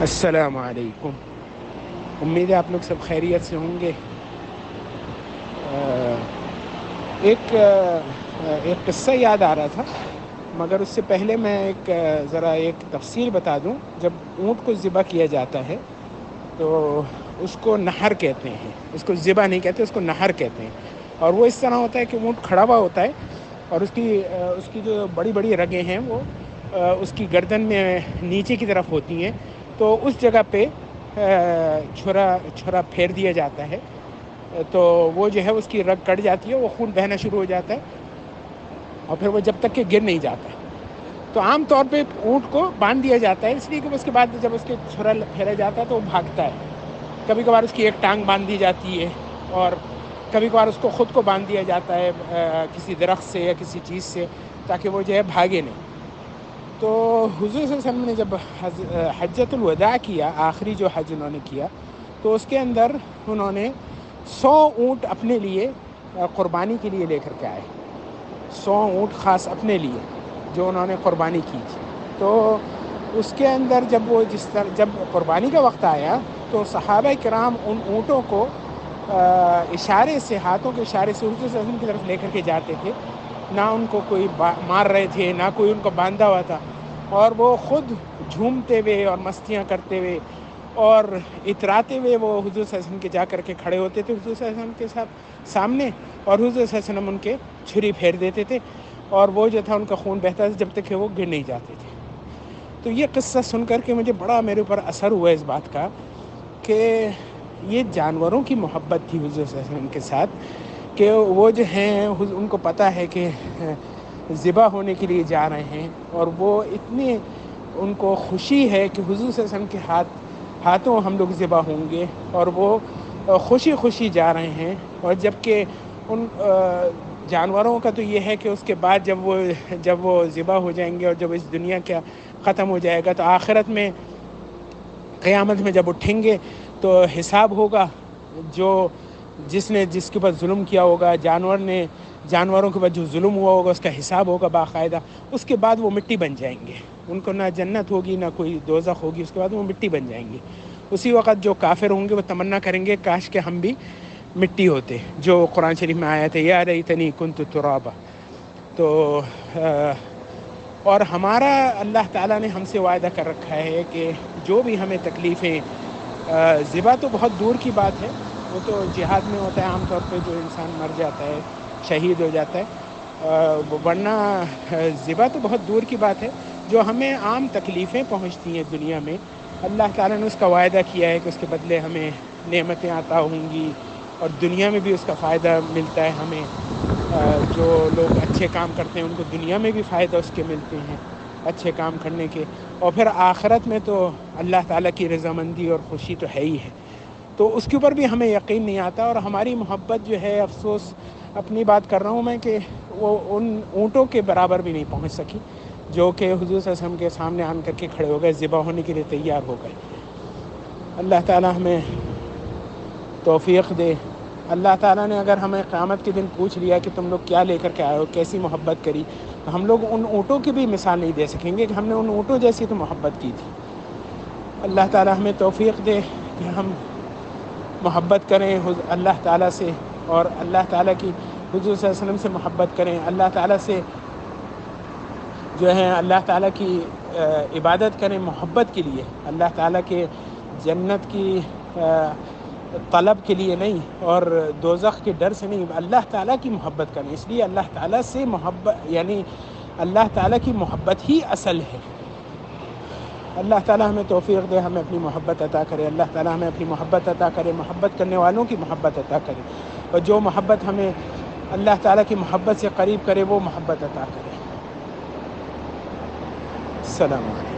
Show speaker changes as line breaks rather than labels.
السلام علیکم۔ امید ہے آپ لوگ سب خیریت سے ہوں گے۔ ایک قصہ یاد آ رہا تھا، مگر اس سے پہلے میں ذرا ایک تفصیل بتا دوں۔ جب اونٹ کو ذبح کیا جاتا ہے تو اس کو نہر کہتے ہیں، اس کو ذبح نہیں کہتے، اس کو نہر کہتے ہیں۔ اور وہ اس طرح ہوتا ہے کہ اونٹ کھڑا ہوا ہوتا ہے اور اس کی جو بڑی بڑی رگیں ہیں وہ اس کی گردن میں نیچے کی طرف ہوتی ہیں، تو اس جگہ پہ چھرا پھیر دیا جاتا ہے، تو وہ جو ہے اس کی رگ کٹ جاتی ہے، وہ خون بہنا شروع ہو جاتا ہے اور پھر وہ جب تک کہ گر نہیں جاتا ہے۔ تو عام طور پہ اونٹ کو باندھ دیا جاتا ہے، اس لیے کہ اس کے بعد جب اس کے چھرا پھیرا جاتا ہے تو وہ بھاگتا ہے۔ کبھی کبھار اس کی ایک ٹانگ باندھ دی جاتی ہے اور کبھی کبھار اس کو خود کو باندھ دیا جاتا ہے کسی درخت سے یا کسی چیز سے، تاکہ وہ جو ہے بھاگے نہیں۔ تو حضور صلی اللہ علیہ وسلم نے جب حجۃ الوداع کیا، آخری جو حج انہوں نے کیا، تو اس کے اندر انہوں نے 100 اونٹ اپنے لیے قربانی کے لیے لے کر کے آئے، 100 اونٹ خاص اپنے لیے جو انہوں نے قربانی کی تھی۔ تو اس کے اندر جب قربانی کا وقت آیا تو صحابہ کرام ان اونٹوں کو اشارے سے، ہاتھوں کے اشارے سے حضور صلی اللہ علیہ وسلم کی طرف لے کر کے جاتے تھے۔ نہ ان کو کوئی مار رہے تھے، نہ کوئی ان کو باندھا ہوا تھا، اور وہ خود جھومتے ہوئے اور مستیاں کرتے ہوئے اور اتراتے ہوئے وہ حضور صلی اللہ علیہ وسلم کے جا کر کے کھڑے ہوتے تھے حضور صلی اللہ علیہ وسلم کے سامنے، اور حضور صلی اللہ علیہ وسلم ان کے چھری پھیر دیتے تھے، اور وہ جو تھا ان کا خون بہتا تھا جب تک کہ وہ گر نہیں جاتے تھے۔ تو یہ قصہ سن کر کے مجھے بڑا میرے اوپر اثر ہوا اس بات کا کہ یہ جانوروں کی محبت تھی حضور صلی اللہ علیہ وسلم کے ساتھ، کہ وہ جو ہیں ان کو پتہ ہے کہ ذبح ہونے کے لیے جا رہے ہیں، اور وہ اتنے ان کو خوشی ہے کہ حضور صلی اللہ علیہ وسلم کے ہاتھوں ہم لوگ ذبح ہوں گے، اور وہ خوشی خوشی جا رہے ہیں۔ اور جب کہ ان جانوروں کا تو یہ ہے کہ اس کے بعد جب وہ ذبح ہو جائیں گے اور جب اس دنیا کا ختم ہو جائے گا تو آخرت میں قیامت میں جب اٹھیں گے تو حساب ہوگا، جس کے اوپر ظلم کیا ہوگا، جانوروں کے اوپر جو ظلم ہوا ہوگا اس کا حساب ہوگا باقاعدہ۔ اس کے بعد وہ مٹی بن جائیں گے، ان کو نہ جنت ہوگی نہ کوئی دوزخ ہوگی، اس کے بعد وہ مٹی بن جائیں گے۔ اسی وقت جو کافر ہوں گے وہ تمنا کریں گے کاش کہ ہم بھی مٹی ہوتے، جو قرآن شریف میں آیا تھا یا لیتنی کنت ترابا۔ تو اور ہمارا اللہ تعالیٰ نے ہم سے وعدہ کر رکھا ہے کہ جو بھی ہمیں تکلیفیں، ذبح تو بہت دور کی بات ہے، وہ تو جہاد میں ہوتا ہے عام طور پہ، جو انسان مر جاتا ہے شہید ہو جاتا ہے، ورنہ ذبح تو بہت دور کی بات ہے۔ جو ہمیں عام تکلیفیں پہنچتی ہیں دنیا میں، اللہ تعالیٰ نے اس کا وعدہ کیا ہے کہ اس کے بدلے ہمیں نعمتیں عطا ہوں گی، اور دنیا میں بھی اس کا فائدہ ملتا ہے ہمیں۔ جو لوگ اچھے کام کرتے ہیں ان کو دنیا میں بھی فائدہ اس کے ملتے ہیں اچھے کام کرنے کے، اور پھر آخرت میں تو اللہ تعالیٰ کی رضامندی اور خوشی تو ہے ہی ہے۔ تو اس کے اوپر بھی ہمیں یقین نہیں آتا، اور ہماری محبت جو ہے، افسوس اپنی بات کر رہا ہوں میں، کہ وہ ان اونٹوں کے برابر بھی نہیں پہنچ سکی جو کہ حضور صلی اللہ علیہ وسلم کے سامنے آن کر کے کھڑے ہو گئے، ذبح ہونے کے لیے تیار ہو گئے۔ اللہ تعالیٰ ہمیں توفیق دے۔ اللہ تعالیٰ نے اگر ہمیں قیامت کے دن پوچھ لیا کہ تم لوگ کیا لے کر کے آئے ہو، کیسی محبت کری، تو ہم لوگ ان اونٹوں کی بھی مثال نہیں دے سکیں گے کہ ہم نے ان اونٹوں جیسی تو محبت کی تھی۔ اللہ تعالیٰ ہمیں توفیق دے کہ ہم محبت کریں اللہ تعالیٰ سے، اور اللہ تعالیٰ کی حضور صلی اللہ علیہ وسلم سے محبت کریں، اللہ تعالیٰ سے جو ہے اللہ تعالیٰ کی عبادت کریں محبت کے لیے، اللہ تعالیٰ کے جنت کی طلب کے لیے نہیں اور دوزخ کے ڈر سے نہیں، اللہ تعالیٰ کی محبت کریں۔ اس لیے اللہ تعالیٰ سے محبت، یعنی اللہ تعالیٰ کی محبت ہی اصل ہے۔ اللہ تعالیٰ ہمیں توفیق دے، ہمیں اپنی محبت عطا کرے، اللہ تعالیٰ ہمیں اپنی محبت عطا کرے، محبت کرنے والوں کی محبت عطا کرے، اور جو محبت ہمیں اللہ تعالیٰ کی محبت سے قریب کرے وہ محبت عطا کرے۔ السلام علیکم۔